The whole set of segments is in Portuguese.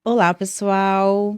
Olá, pessoal!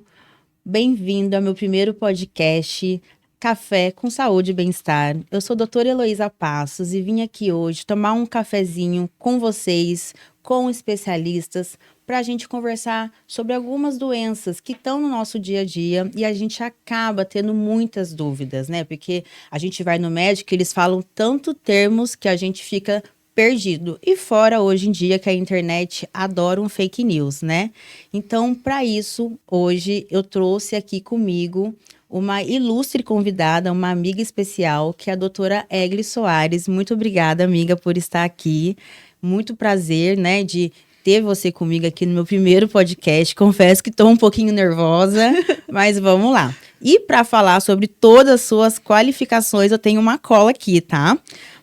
Bem-vindo ao meu primeiro podcast, Café com Saúde e Bem-Estar. Eu sou a doutora Heloísa Passos e vim aqui hoje tomar um cafezinho com vocês, com especialistas, para a gente conversar sobre algumas doenças que estão no nosso dia a dia e a gente acaba tendo muitas dúvidas, né? Porque a gente vai no médico e eles falam tanto termos que a gente fica perdido. E fora hoje em dia que a internet adora um fake news, né? Então, para isso, hoje eu trouxe aqui comigo uma ilustre convidada, uma amiga especial, que é a doutora Egli Soares. Muito obrigada, amiga, por estar aqui. Muito prazer, né, de ter você comigo aqui no meu primeiro podcast. Confesso que estou um pouquinho nervosa, mas vamos lá. E para falar sobre todas as suas qualificações, eu tenho uma cola aqui, tá?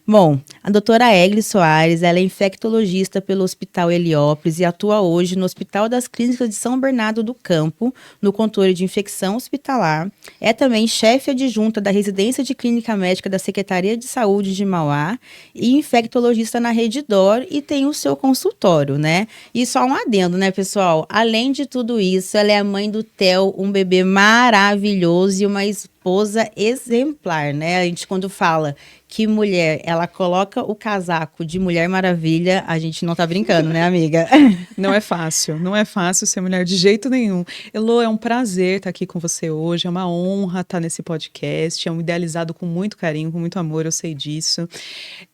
Bom, a doutora Egli Soares, ela é infectologista pelo Hospital Heliópolis e atua hoje no Hospital das Clínicas de São Bernardo do Campo, no controle de infecção hospitalar. É também chefe adjunta da residência de clínica médica da Secretaria de Saúde de Mauá e infectologista na Rede DOR e tem o seu consultório, né? E só um adendo, né, pessoal? Além de tudo isso, ela é a mãe do Theo, um bebê maravilhoso e uma esposa exemplar, né? A gente quando fala que mulher, ela coloca o casaco de Mulher Maravilha, a gente não tá brincando, né, amiga? Não é fácil ser mulher de jeito nenhum. Elô, é um prazer estar aqui com você hoje, é uma honra estar nesse podcast, é um idealizado com muito carinho, com muito amor, eu sei disso.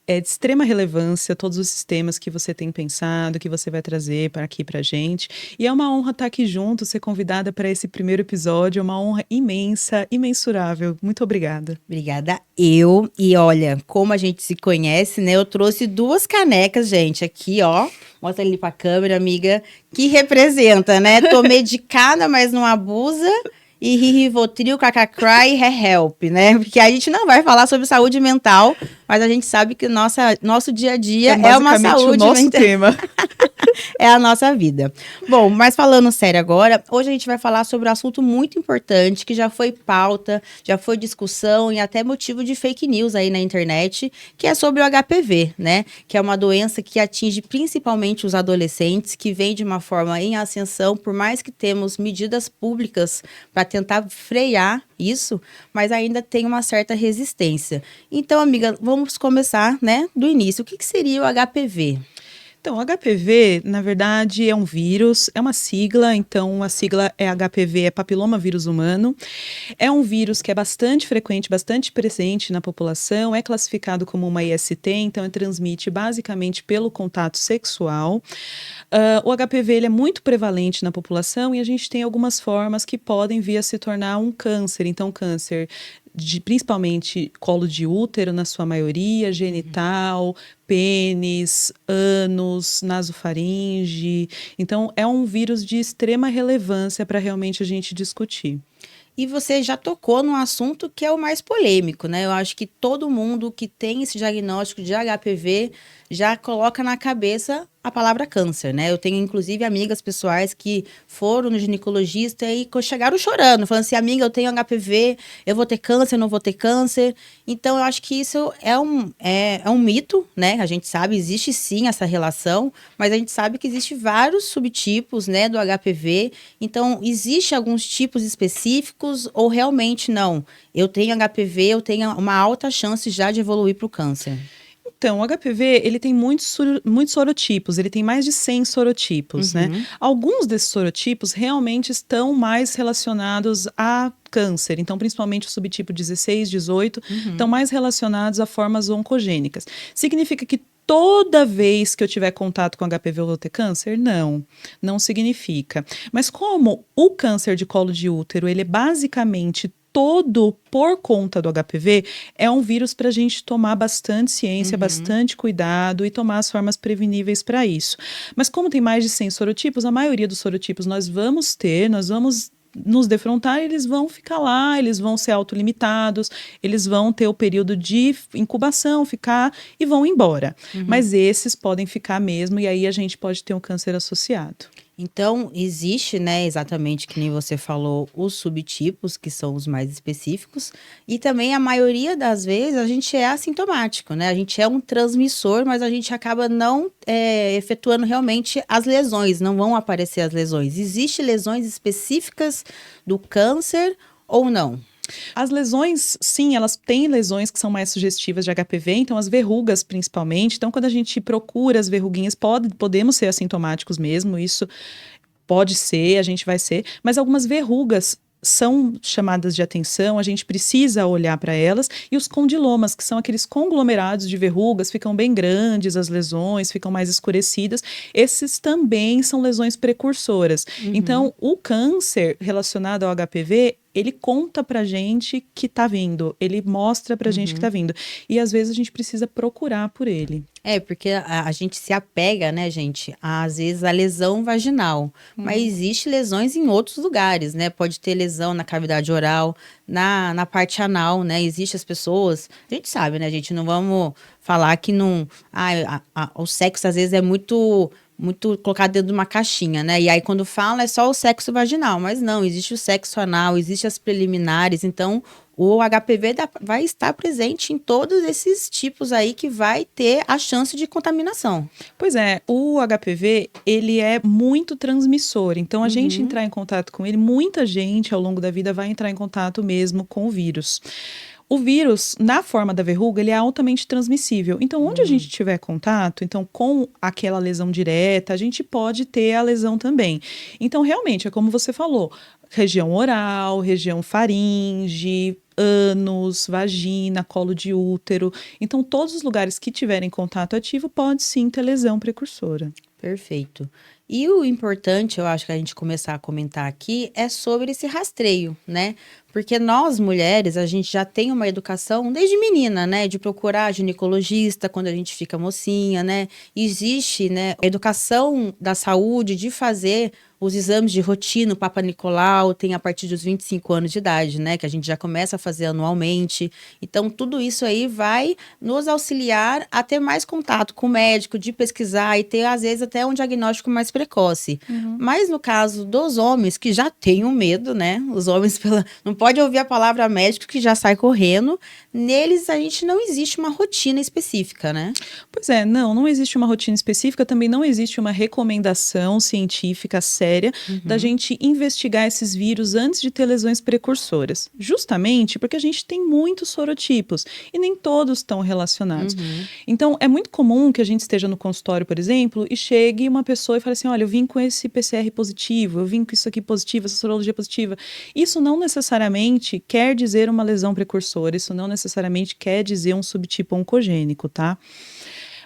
É de extrema relevância todos os sistemas que você tem pensado, que você vai trazer para aqui pra gente. E é uma honra estar aqui junto, ser convidada para esse primeiro episódio, é uma honra imensa, imensurável. Muito obrigada. Obrigada eu. E olha, como a gente se conhece, né? Eu trouxe 2 canecas, gente, aqui, ó. Mostra ali pra câmera, amiga, que representa, né? Tô medicada, mas não abusa. E Rivotril, Cacacry e Help, né? Porque a gente não vai falar sobre saúde mental, mas a gente sabe que nosso dia a dia é uma saúde o nosso mental. tema. É a nossa vida. Bom, mas falando sério agora, hoje a gente vai falar sobre um assunto muito importante, que já foi pauta, já foi discussão e até motivo de fake news aí na internet, que é sobre o HPV, né? Que é uma doença que atinge principalmente os adolescentes, que vem de uma forma em ascensão, por mais que temos medidas públicas para tentar frear isso, mas ainda tem uma certa resistência. Então, amiga, vamos começar, né, do início. O que seria o HPV? Então, o HPV, na verdade, é um vírus, é uma sigla, então a sigla é HPV, é papiloma vírus humano. É um vírus que é bastante frequente, bastante presente na população, é classificado como uma IST, então transmite basicamente pelo contato sexual. O HPV ele é muito prevalente na população e a gente tem algumas formas que podem vir a se tornar um câncer. Então, câncer principalmente colo de útero, na sua maioria, genital, pênis, ânus, nasofaringe. Então, é um vírus de extrema relevância para realmente a gente discutir. E você já tocou num assunto que é o mais polêmico, né? Eu acho que todo mundo que tem esse diagnóstico de HPV já coloca na cabeça a palavra câncer, né? Eu tenho, inclusive, amigas pessoais que foram no ginecologista e chegaram chorando, falando assim, amiga, eu tenho HPV, eu vou ter câncer, não vou ter câncer. Então, eu acho que isso é um mito, né? A gente sabe, existe sim essa relação, mas a gente sabe que existe vários subtipos, né, do HPV. Então, existe alguns tipos específicos ou realmente não? Eu tenho HPV, eu tenho uma alta chance já de evoluir para o câncer. Então, o HPV, ele tem muitos sorotipos, ele tem mais de 100 sorotipos, né? Alguns desses sorotipos realmente estão mais relacionados a câncer, então principalmente o subtipo 16, 18, estão mais relacionados a formas oncogênicas. Significa que toda vez que eu tiver contato com HPV eu vou ter câncer? Não, não significa. Mas como o câncer de colo de útero, ele é basicamente todo por conta do HPV, é um vírus para a gente tomar bastante ciência, bastante cuidado e tomar as formas preveníveis para isso. Mas como tem mais de 100 sorotipos, a maioria dos sorotipos nós vamos nos defrontar, eles vão ficar lá, eles vão ser autolimitados, eles vão ter o período de incubação, ficar e vão embora. Mas esses podem ficar mesmo e aí a gente pode ter um câncer associado. Então, existe, né, exatamente que nem você falou, os subtipos, que são os mais específicos, e também a maioria das vezes a gente é assintomático, né? A gente é um transmissor, mas a gente acaba não efetuando realmente as lesões, não vão aparecer as lesões. Existem lesões específicas do câncer ou não? As lesões, sim, elas têm lesões que são mais sugestivas de HPV, então as verrugas principalmente. Então, quando a gente procura as verruguinhas, podemos ser assintomáticos mesmo, isso pode ser, a gente vai ser, mas algumas verrugas são chamadas de atenção, a gente precisa olhar para elas, e os condilomas, que são aqueles conglomerados de verrugas, ficam bem grandes, as lesões ficam mais escurecidas, esses também são lesões precursoras. Então, o câncer relacionado ao HPV, ele conta pra gente que tá vindo, ele mostra pra gente que tá vindo, e às vezes a gente precisa procurar por ele. Porque a gente se apega, né, gente, às vezes a lesão vaginal, mas existe lesões em outros lugares, né? Pode ter lesão na cavidade oral, na parte anal, né? Existe as pessoas, a gente sabe, né, gente? Não vamos falar que não, o sexo às vezes é muito colocado dentro de uma caixinha, né? E aí quando fala é só o sexo vaginal, mas não, existe o sexo anal, existe as preliminares, então o HPV vai estar presente em todos esses tipos aí que vai ter a chance de contaminação. Pois é, o HPV, ele é muito transmissor, então a gente entrar em contato com ele, muita gente ao longo da vida vai entrar em contato mesmo com o vírus. O vírus, na forma da verruga, ele é altamente transmissível. Então, onde a gente tiver contato, então com aquela lesão direta, a gente pode ter a lesão também. Então, realmente, é como você falou, região oral, região faringe, ânus, vagina, colo de útero. Então, todos os lugares que tiverem contato ativo, pode sim ter lesão precursora. Perfeito. E o importante, eu acho que a gente começar a comentar aqui, é sobre esse rastreio, né? Porque nós, mulheres, a gente já tem uma educação desde menina, né? De procurar ginecologista quando a gente fica mocinha, né? Existe, né, a educação da saúde de fazer os exames de rotina, o Papa Nicolau, tem a partir dos 25 anos de idade, né? Que a gente já começa a fazer anualmente. Então, tudo isso aí vai nos auxiliar a ter mais contato com o médico, de pesquisar e ter, às vezes, até um diagnóstico mais precoce. Mas no caso dos homens, que já têm o medo, né? Os homens, não pode ouvir a palavra médico que já sai correndo. Neles, a gente não existe uma rotina específica, né? Pois é, não existe uma rotina específica, também não existe uma recomendação científica séria da gente investigar esses vírus antes de ter lesões precursoras. Justamente porque a gente tem muitos sorotipos e nem todos estão relacionados. Então, é muito comum que a gente esteja no consultório, por exemplo, e chegue uma pessoa e fale assim, olha, eu vim com esse PCR positivo, eu vim com isso aqui positivo, essa sorologia positiva. Isso não necessariamente quer dizer uma lesão precursora, isso não necessariamente quer dizer um subtipo oncogênico, tá?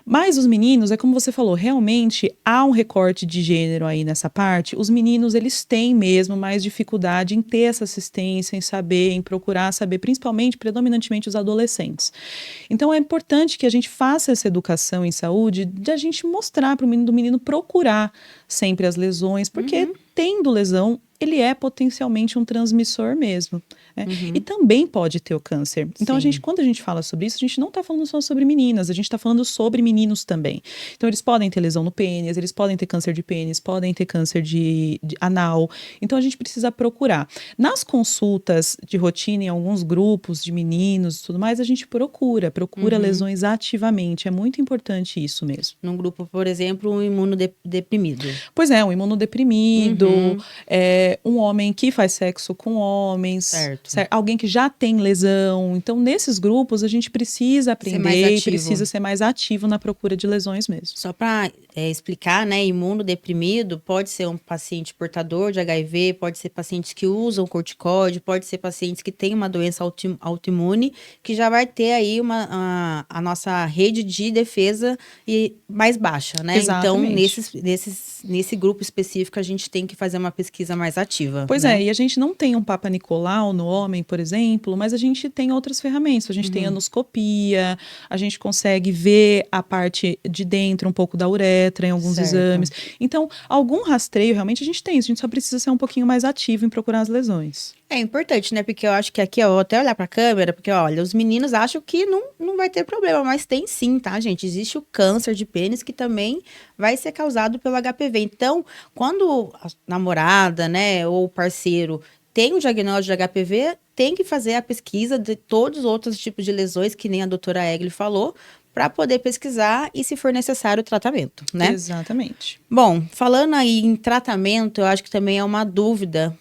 Mas os meninos, é como você falou, realmente há um recorte de gênero aí nessa parte. Os meninos, eles têm mesmo mais dificuldade em ter essa assistência, em saber, em procurar saber, principalmente, predominantemente os adolescentes. Então é importante que a gente faça essa educação em saúde, de a gente mostrar para o menino, do menino procurar sempre as lesões, porque tendo lesão, ele é potencialmente um transmissor mesmo. Né? E também pode ter o câncer. Então, quando a gente fala sobre isso, a gente não está falando só sobre meninas, a gente está falando sobre meninos também. Então, eles podem ter lesão no pênis, eles podem ter câncer de pênis, podem ter câncer de anal. Então, a gente precisa procurar. Nas consultas de rotina, em alguns grupos de meninos e tudo mais, a gente procura lesões ativamente. É muito importante isso mesmo. Num grupo, por exemplo, um imunodeprimido. Pois é, um imunodeprimido, um homem que faz sexo com homens, certo. Alguém que já tem lesão. Então, nesses grupos, a gente precisa aprender e precisa ser mais ativo na procura de lesões mesmo. Só para explicar, né, imunodeprimido pode ser um paciente portador de HIV, pode ser pacientes que usam corticóide, pode ser pacientes que têm uma doença autoimune, que já vai ter aí a nossa rede de defesa mais baixa, né? Exatamente. Então, nesse grupo específico, a gente tem que fazer uma pesquisa mais ativa. Pois né? E a gente não tem um Papa Nicolau no homem, por exemplo, mas a gente tem outras ferramentas. A gente tem anoscopia, a gente consegue ver a parte de dentro, um pouco da uretra em alguns exames. Então, algum rastreio realmente a gente tem. A gente só precisa ser um pouquinho mais ativo em procurar as lesões. É importante, né? Porque eu acho que aqui, ó, vou até olhar pra câmera, porque, olha, os meninos acham que não vai ter problema, mas tem sim, tá, gente? Existe o câncer de pênis que também vai ser causado pelo HPV. Então, quando a namorada, né, ou o parceiro tem o diagnóstico de HPV, tem que fazer a pesquisa de todos os outros tipos de lesões, que nem a doutora Egli falou, para poder pesquisar e, se for necessário, o tratamento, né? Exatamente. Bom, falando aí em tratamento, eu acho que também é uma dúvida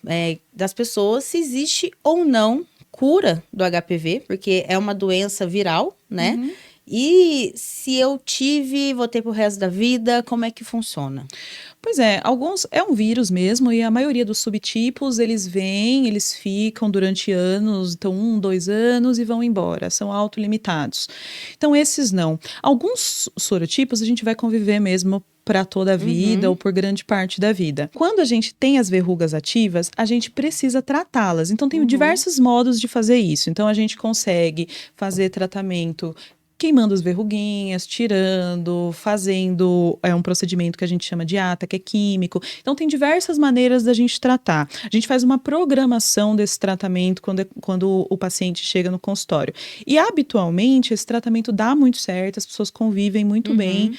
das pessoas se existe ou não cura do HPV, porque é uma doença viral, né? Uhum. E se eu tive, vou ter pro resto da vida, como é que funciona? Pois é, alguns é um vírus mesmo, e a maioria dos subtipos, eles vêm, eles ficam durante anos, então 1, 2 anos e vão embora, são autolimitados. Então esses não. Alguns sorotipos a gente vai conviver mesmo para toda a vida ou por grande parte da vida. Quando a gente tem as verrugas ativas, a gente precisa tratá-las. Então tem diversos modos de fazer isso. Então a gente consegue fazer tratamento queimando as verruguinhas, tirando, fazendo um procedimento que a gente chama de ATA, que é químico. Então, tem diversas maneiras da gente tratar. A gente faz uma programação desse tratamento quando o paciente chega no consultório. E, habitualmente, esse tratamento dá muito certo, as pessoas convivem muito bem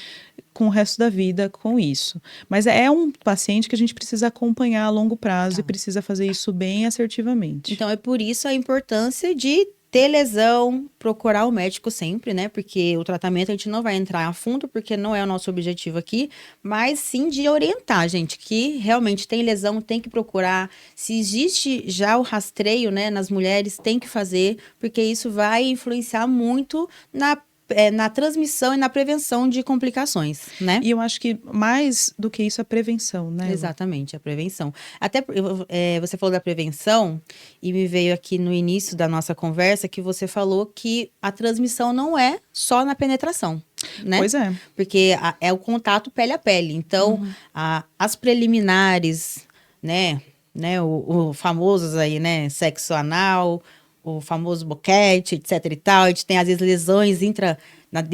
com o resto da vida com isso. Mas é um paciente que a gente precisa acompanhar a longo prazo e precisa fazer isso bem assertivamente. Então, é por isso a importância de ter lesão, procurar o médico sempre, né? Porque o tratamento a gente não vai entrar a fundo, porque não é o nosso objetivo aqui, mas sim de orientar, gente, que realmente tem lesão, tem que procurar. Se existe já o rastreio, né, nas mulheres, tem que fazer, porque isso vai influenciar muito na transmissão e na prevenção de complicações, né? E eu acho que mais do que isso, a prevenção, né? Exatamente, a prevenção. Até você falou da prevenção e me veio aqui no início da nossa conversa que você falou que a transmissão não é só na penetração, né? Pois é. Porque é o contato pele a pele. Então, as preliminares, né? O famoso aí, né? Sexo anal, o famoso boquete, etc e tal. A gente tem, às vezes, lesões dentro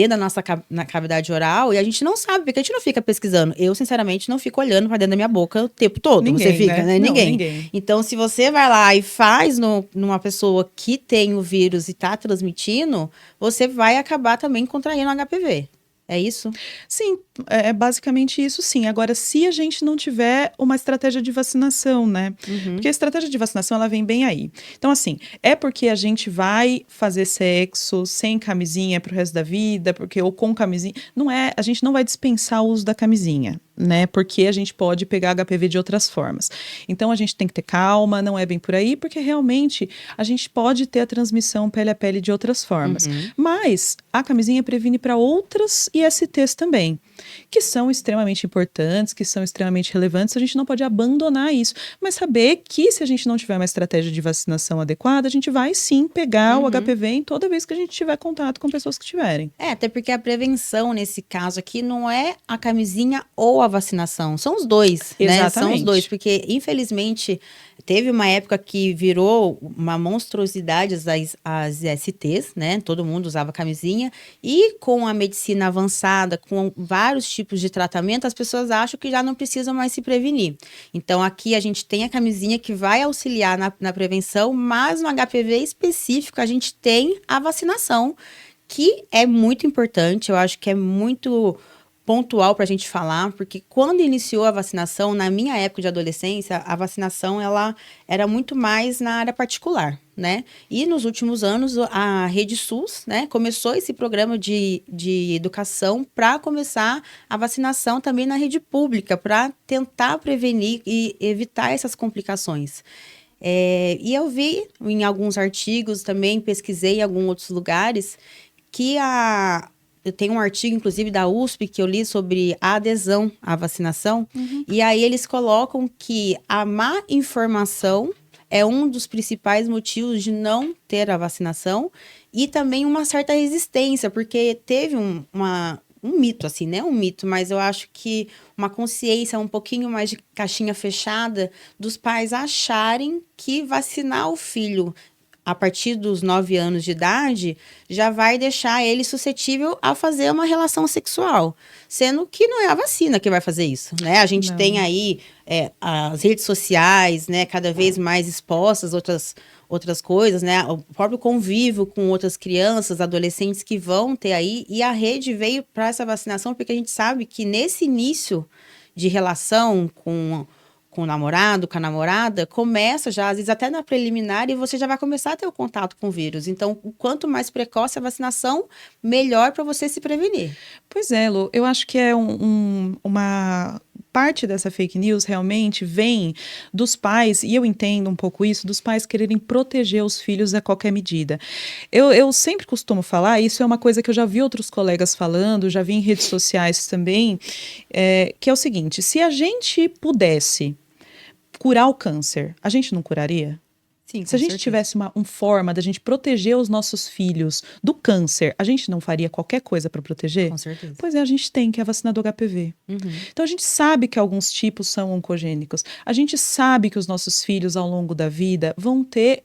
da nossa na cavidade oral e a gente não sabe, porque a gente não fica pesquisando. Eu, sinceramente, não fico olhando para dentro da minha boca o tempo todo. Ninguém, você fica, né? Não, ninguém. Então, se você vai lá e faz numa pessoa que tem o vírus e está transmitindo, você vai acabar também contraindo HPV. É isso? Sim, é basicamente isso, sim. Agora, se a gente não tiver uma estratégia de vacinação, né? Porque a estratégia de vacinação, ela vem bem aí. Então, assim, é porque a gente vai fazer sexo sem camisinha pro resto da vida, ou com camisinha. Não é, a gente não vai dispensar o uso da camisinha, né? Porque a gente pode pegar HPV de outras formas. Então, a gente tem que ter calma, não é bem por aí, porque realmente a gente pode ter a transmissão pele a pele de outras formas. Mas a camisinha previne para outras ISTs também, que são extremamente importantes, que são extremamente relevantes, a gente não pode abandonar isso, mas saber que se a gente não tiver uma estratégia de vacinação adequada, a gente vai sim pegar o HPV em toda vez que a gente tiver contato com pessoas que tiverem. Até porque a prevenção nesse caso aqui não é a camisinha ou a vacinação, são os dois, né? São os dois, porque infelizmente teve uma época que virou uma monstruosidade as ISTs, né? Todo mundo usava camisinha e com a medicina avançada, com vários tipos de tratamento, as pessoas acham que já não precisam mais se prevenir. Então, aqui a gente tem a camisinha que vai auxiliar na prevenção, mas no HPV específico a gente tem a vacinação, que é muito importante, eu acho que é muito pontual para a gente falar, porque quando iniciou a vacinação, na minha época de adolescência, a vacinação ela era muito mais na área particular, né? E nos últimos anos, a Rede SUS, né, começou esse programa de educação para começar a vacinação também na rede pública, para tentar prevenir e evitar essas complicações. E eu vi em alguns artigos, também pesquisei em alguns outros lugares, que eu tenho um artigo, inclusive, da USP, que eu li sobre a adesão à vacinação, e aí eles colocam que a má informação é um dos principais motivos de não ter a vacinação, e também uma certa resistência, porque teve um mito, assim, né? Um mito, mas eu acho que uma consciência um pouquinho mais de caixinha fechada dos pais acharem que vacinar o filho a partir dos 9 anos de idade, já vai deixar ele suscetível a fazer uma relação sexual. Sendo que não é a vacina que vai fazer isso, né? A gente tem aí as redes sociais, né, cada vez mais expostas, outras coisas, né? O próprio convívio com outras crianças, adolescentes que vão ter aí. E a rede veio para essa vacinação porque a gente sabe que nesse início de relação com o namorado, com a namorada, começa já, às vezes até na preliminar, e você já vai começar a ter o contato com o vírus. Então, quanto mais precoce a vacinação, melhor para você se prevenir. Pois é, Lu, eu acho que é uma parte dessa fake news realmente vem dos pais, e eu entendo um pouco isso, dos pais quererem proteger os filhos a qualquer medida. Eu sempre costumo falar, isso é uma coisa que eu já vi outros colegas falando, já vi em redes sociais também, que é o seguinte, se a gente pudesse curar o câncer, a gente não curaria? Sim, se a gente tivesse uma forma da gente proteger os nossos filhos do câncer, a gente não faria qualquer coisa para proteger? Com certeza. Pois é, a gente tem, que é a vacina do HPV. Uhum. Então a gente sabe que alguns tipos são oncogênicos. A gente sabe que os nossos filhos, ao longo da vida, vão ter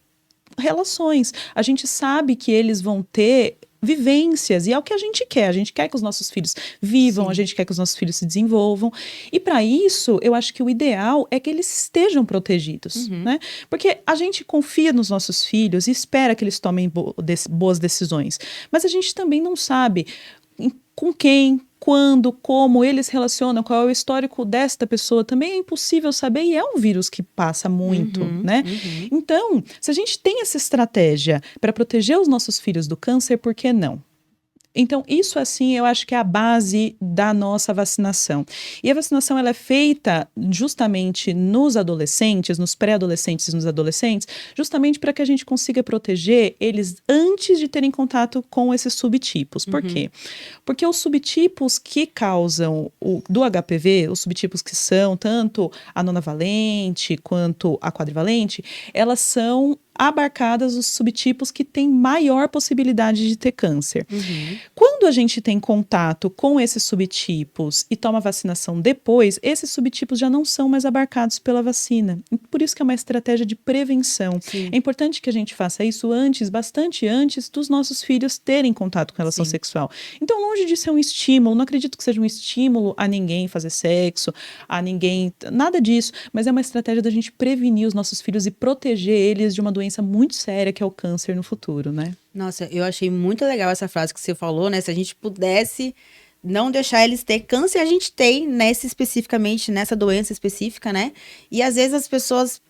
relações. A gente sabe que eles vão ter vivências, e é o que a gente quer que os nossos filhos vivam, sim, a gente quer que os nossos filhos se desenvolvam, e para isso eu acho que o ideal é que eles estejam protegidos, né? Porque a gente confia nos nossos filhos e espera que eles tomem boas decisões, mas a gente também não sabe com quem, quando, como eles relacionam, qual é o histórico desta pessoa, também é impossível saber, e é um vírus que passa muito, né? Então, se a gente tem essa estratégia para proteger os nossos filhos do câncer, por que não? Então, isso, assim, eu acho que é a base da nossa vacinação. E a vacinação, ela é feita justamente nos adolescentes, nos pré-adolescentes e nos adolescentes, justamente para que a gente consiga proteger eles antes de terem contato com esses subtipos. Por quê? Porque os subtipos que causam do HPV, os subtipos que são tanto a nonavalente quanto a quadrivalente, elas são abarcadas os subtipos que têm maior possibilidade de ter câncer. Quando a gente tem contato com esses subtipos e toma vacinação depois, esses subtipos já não são mais abarcados pela vacina. Por isso que é uma estratégia de prevenção. Sim. É importante que a gente faça isso antes, bastante antes dos nossos filhos terem contato com relação sexual. Então, longe de ser um estímulo, não acredito que seja um estímulo a ninguém fazer sexo, a ninguém, nada disso, mas é uma estratégia da gente prevenir os nossos filhos e proteger eles de uma doença muito séria que é o câncer no futuro, né? Nossa, eu achei muito legal essa frase que você falou, né? Se a gente pudesse não deixar eles ter câncer, a gente tem especificamente nessa doença específica, né? E às vezes as pessoas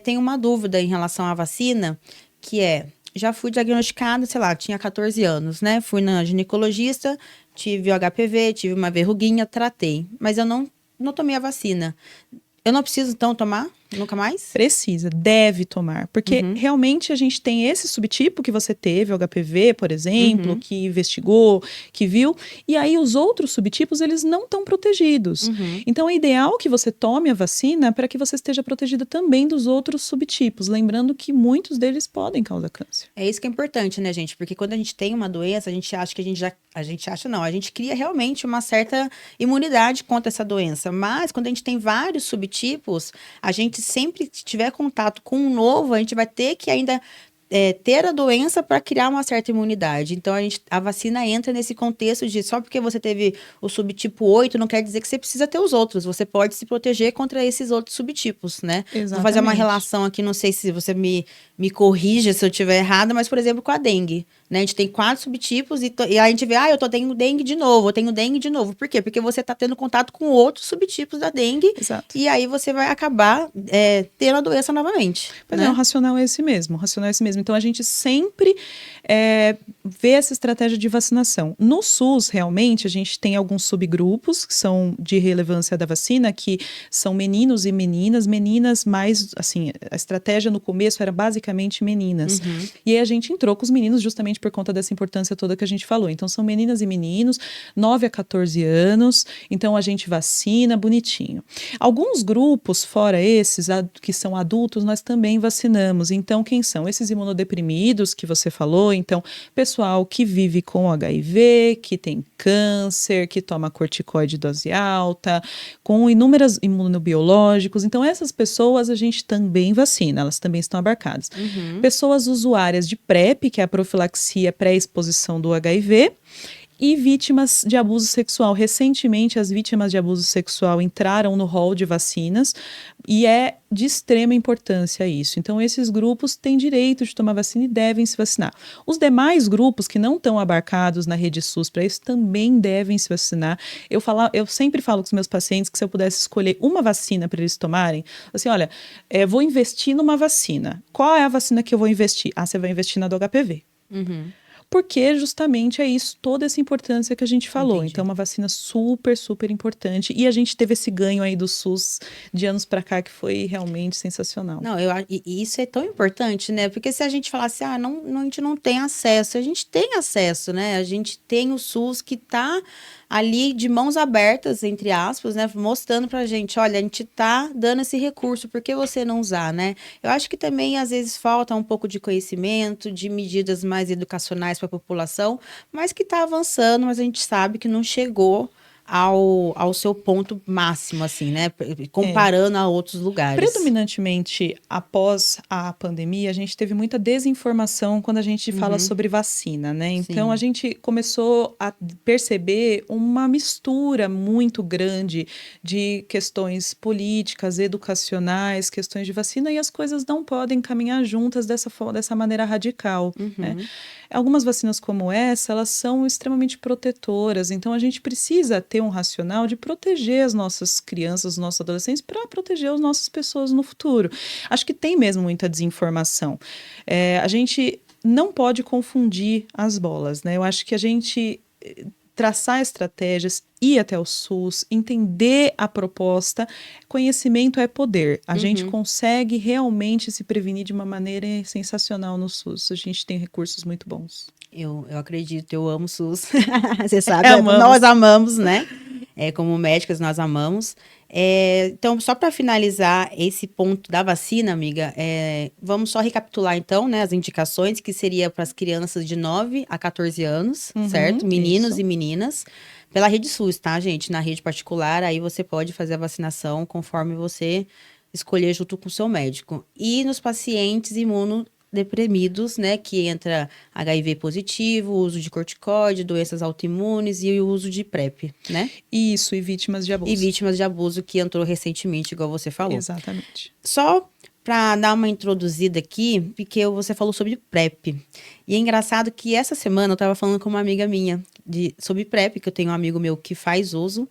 têm uma dúvida em relação à vacina, que já fui diagnosticada, sei lá, tinha 14 anos, né? Fui na ginecologista, tive o HPV, tive uma verruguinha, tratei, mas eu não tomei a vacina. Eu não preciso, então, tomar? Nunca mais? Precisa, deve tomar. Porque realmente a gente tem esse subtipo que você teve, o HPV, por exemplo, que investigou, que viu. E aí os outros subtipos, eles não estão protegidos. Então é ideal que você tome a vacina para que você esteja protegida também dos outros subtipos. Lembrando que muitos deles podem causar câncer. É isso que é importante, né, gente? Porque quando a gente tem uma doença, a gente acha que a gente cria realmente uma certa imunidade contra essa doença. Mas quando a gente tem vários subtipos, a gente sempre que tiver contato com um novo, a gente vai ter que ainda ter a doença para criar uma certa imunidade. Então, a vacina entra nesse contexto de só porque você teve o subtipo 8, não quer dizer que você precisa ter os outros. Você pode se proteger contra esses outros subtipos, né? Exatamente. Vou fazer uma relação aqui, não sei se você me corrija se eu estiver errada, mas, por exemplo, com a dengue, né? A gente tem 4 subtipos e aí a gente vê, eu tenho dengue de novo, eu tenho dengue de novo. Por quê? Porque você está tendo contato com outros subtipos da dengue. Exato. E aí você vai acabar tendo a doença novamente. Pois né? O racional é esse mesmo, Então, a gente sempre vê essa estratégia de vacinação. No SUS, realmente, a gente tem alguns subgrupos que são de relevância da vacina, que são meninos e meninas. Meninas mais, assim, a estratégia no começo era basicamente meninas. E aí a gente entrou com os meninos justamente por conta dessa importância toda que a gente falou. Então, são meninas e meninos, 9 a 14 anos. Então, a gente vacina bonitinho. Alguns grupos, fora esses, que são adultos, nós também vacinamos. Então, quem são? Esses imunodeprimidos que você falou, então, pessoal pessoal que vive com HIV, que tem câncer, que toma corticoide dose alta, com inúmeros imunobiológicos. Então, essas pessoas a gente também vacina, elas também estão abarcadas. Pessoas usuárias de PrEP, que é a profilaxia pré-exposição do HIV, e vítimas de abuso sexual. Recentemente, as vítimas de abuso sexual entraram no rol de vacinas e é de extrema importância isso. Então, esses grupos têm direito de tomar vacina e devem se vacinar. Os demais grupos que não estão abarcados na rede SUS para isso também devem se vacinar. Eu sempre falo com os meus pacientes que se eu pudesse escolher uma vacina para eles tomarem, assim, olha, vou investir numa vacina. Qual é a vacina que eu vou investir? Ah, você vai investir na do HPV. Porque justamente é isso, toda essa importância que a gente falou. Entendi. Então, uma vacina super, super importante. E a gente teve esse ganho aí do SUS de anos para cá que foi realmente sensacional. Não, e isso é tão importante, né? Porque se a gente falasse, a gente não tem acesso, a gente tem acesso, né? A gente tem o SUS que tá ali de mãos abertas, entre aspas, né? Mostrando pra gente, olha, a gente tá dando esse recurso, por que você não usar, né? Eu acho que também, às vezes, falta um pouco de conhecimento, de medidas mais educacionais para a população, mas que tá avançando, mas a gente sabe que não chegou ao seu ponto máximo, assim, né? Comparando a outros lugares. Predominantemente, após a pandemia, a gente teve muita desinformação quando a gente fala sobre vacina, né? Então, Sim. a gente começou a perceber uma mistura muito grande de questões políticas, educacionais, questões de vacina, e as coisas não podem caminhar juntas dessa maneira radical, né? Algumas vacinas como essa, elas são extremamente protetoras, então a gente precisa ter um racional de proteger as nossas crianças, os nossos adolescentes, para proteger as nossas pessoas no futuro. Acho que tem mesmo muita desinformação. A gente não pode confundir as bolas, né? Eu acho que a gente traçar estratégias, ir até o SUS, entender a proposta, conhecimento é poder. A gente consegue realmente se prevenir de uma maneira sensacional no SUS. A gente tem recursos muito bons. Eu acredito, eu amo o SUS. Você sabe, Amamos. nós amamos, né? Como médicas, nós amamos. Então, só para finalizar esse ponto da vacina, amiga, vamos só recapitular, então, né, as indicações, que seria para as crianças de 9 a 14 anos, certo? Meninos isso. e meninas. Pela rede SUS, tá, gente? Na rede particular, aí você pode fazer a vacinação conforme você escolher junto com o seu médico. E nos pacientes imunodeprimidos, né, que entra HIV positivo, uso de corticoide, doenças autoimunes e o uso de PrEP, né? Isso, e vítimas de abuso. E vítimas de abuso que entrou recentemente, igual você falou. Exatamente. Só para dar uma introduzida aqui, porque você falou sobre PrEP. E é engraçado que essa semana eu estava falando com uma amiga minha sobre PrEP, que eu tenho um amigo meu que faz uso.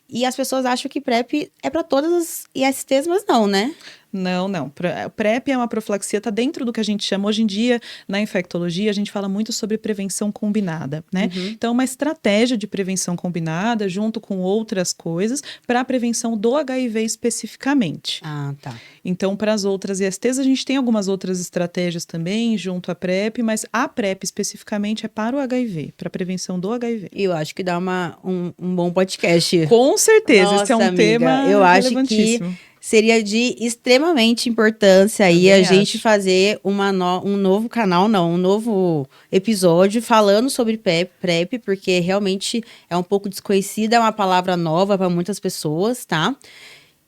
E as pessoas acham que PrEP é para todas as ISTs, mas não, né? Não. PrEP é uma profilaxia, está dentro do que a gente chama hoje em dia, na infectologia, a gente fala muito sobre prevenção combinada, né? Então, uma estratégia de prevenção combinada, junto com outras coisas, para a prevenção do HIV especificamente. Ah, tá. Então, para as outras ISTs, a gente tem algumas outras estratégias também, junto à PrEP, mas a PrEP especificamente é para o HIV, para a prevenção do HIV. Eu acho que dá um bom podcast. Com certeza, Nossa, esse é um amiga, tema eu acho relevantíssimo. que seria de extremamente importância aí Também a gente acho. fazer um novo canal, um novo episódio falando sobre PrEP, porque realmente é um pouco desconhecida, é uma palavra nova para muitas pessoas, tá?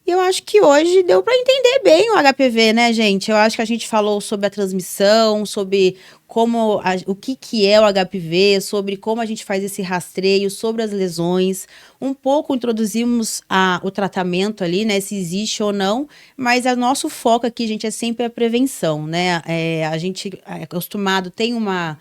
E eu acho que hoje deu para entender bem o HPV, né, gente? Eu acho que a gente falou sobre a transmissão, sobre o que é o HPV, sobre como a gente faz esse rastreio, sobre as lesões. Um pouco introduzimos o tratamento ali, né, se existe ou não, mas o nosso foco aqui, gente, é sempre a prevenção, né? A gente é acostumado, tem uma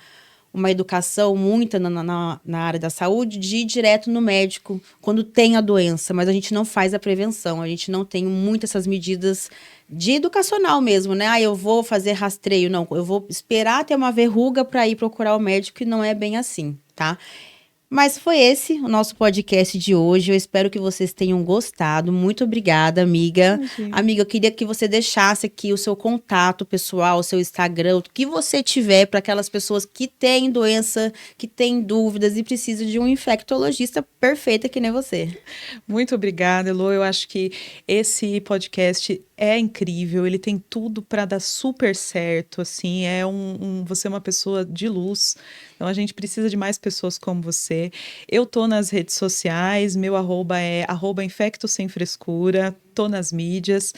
educação muito na área da saúde de ir direto no médico quando tem a doença, mas a gente não faz a prevenção, a gente não tem muito essas medidas de educacional mesmo, né? Eu vou fazer rastreio, não, eu vou esperar ter uma verruga para ir procurar o médico e não é bem assim, tá? Mas foi esse o nosso podcast de hoje. Eu espero que vocês tenham gostado. Muito obrigada, amiga. Amiga, eu queria que você deixasse aqui o seu contato pessoal, o seu Instagram, o que você tiver para aquelas pessoas que têm doença, que têm dúvidas e precisam de um infectologista perfeito que nem você. Muito obrigada, Elô. Eu acho que esse podcast é incrível, ele tem tudo para dar super certo, assim, você é uma pessoa de luz, então a gente precisa de mais pessoas como você. Eu tô nas redes sociais, meu arroba é @infectosemfrescura, tô nas mídias,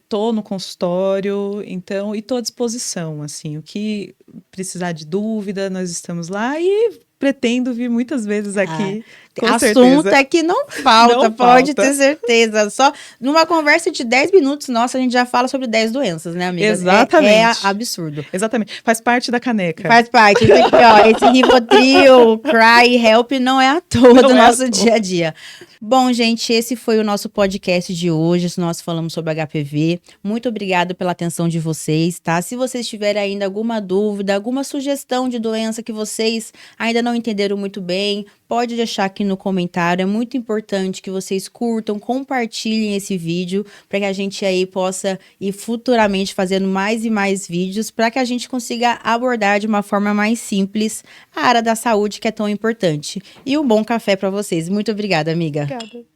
tô no consultório, então, e tô à disposição, assim, o que precisar de dúvida, nós estamos lá e pretendo vir muitas vezes aqui, com assunto certeza. é que não falta, Não pode falta. ter certeza. Só numa conversa de 10 minutos, nossa, a gente já fala sobre 10 doenças, né, amiga? É Exatamente. absurdo. Exatamente. Faz parte da caneca. Faz parte. Isso aqui, ó, esse Rivotril, Cry, Help não é à toa Não do é à nosso toa. dia a dia. Bom, gente, esse foi o nosso podcast de hoje. Nós falamos sobre HPV. Muito obrigada pela atenção de vocês, tá? Se vocês tiverem ainda alguma dúvida, alguma sugestão de doença que vocês ainda não entenderam muito bem, pode deixar aqui no comentário. É muito importante que vocês curtam, compartilhem esse vídeo para que a gente aí possa ir futuramente fazendo mais e mais vídeos para que a gente consiga abordar de uma forma mais simples a área da saúde que é tão importante. E um bom café para vocês. Muito obrigada, amiga. Obrigada.